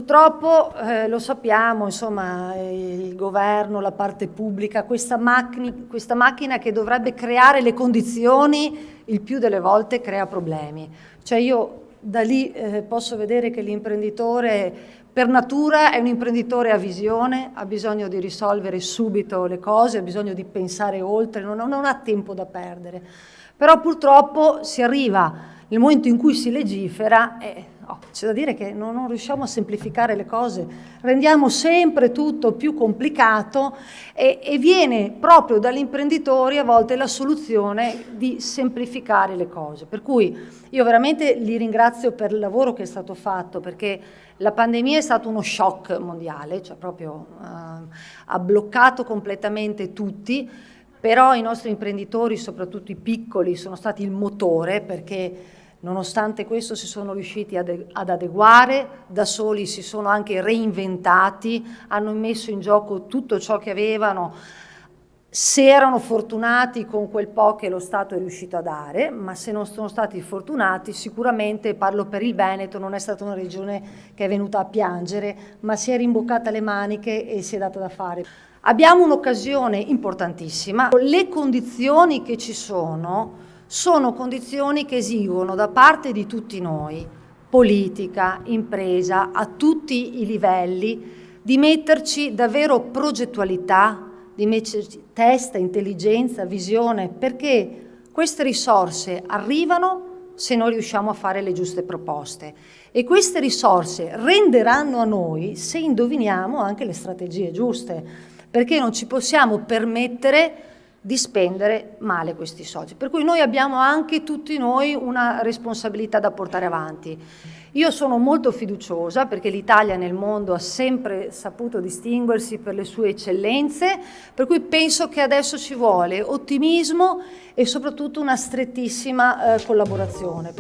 Purtroppo lo sappiamo, insomma, il governo, la parte pubblica, questa macchina che dovrebbe creare le condizioni, il più delle volte crea problemi. Cioè io da lì posso vedere che l'imprenditore per natura è un imprenditore a visione, ha bisogno di risolvere subito le cose, ha bisogno di pensare oltre, non ha tempo da perdere. Però purtroppo si arriva nel momento in cui si legifera c'è da dire che non riusciamo a semplificare le cose, rendiamo sempre tutto più complicato e viene proprio dagli imprenditori a volte la soluzione di semplificare le cose. Per cui io veramente li ringrazio per il lavoro che è stato fatto, perché la pandemia è stato uno shock mondiale, cioè proprio ha bloccato completamente tutti, però i nostri imprenditori, soprattutto i piccoli, sono stati il motore, perché nonostante questo si sono riusciti ad adeguare, da soli si sono anche reinventati, hanno messo in gioco tutto ciò che avevano, se erano fortunati con quel po' che lo Stato è riuscito a dare, ma se non sono stati fortunati sicuramente, parlo per il Veneto, non è stata una regione che è venuta a piangere, ma si è rimboccata le maniche e si è data da fare. Abbiamo un'occasione importantissima, le condizioni che ci sono condizioni che esigono da parte di tutti noi, politica, impresa, a tutti i livelli, di metterci davvero progettualità, di metterci testa, intelligenza, visione, perché queste risorse arrivano se noi riusciamo a fare le giuste proposte e queste risorse renderanno a noi se indoviniamo anche le strategie giuste, perché non ci possiamo permettere di spendere male questi soldi. Per cui noi abbiamo anche tutti noi una responsabilità da portare avanti. Io sono molto fiduciosa perché l'Italia nel mondo ha sempre saputo distinguersi per le sue eccellenze, per cui penso che adesso ci vuole ottimismo e soprattutto una strettissima collaborazione.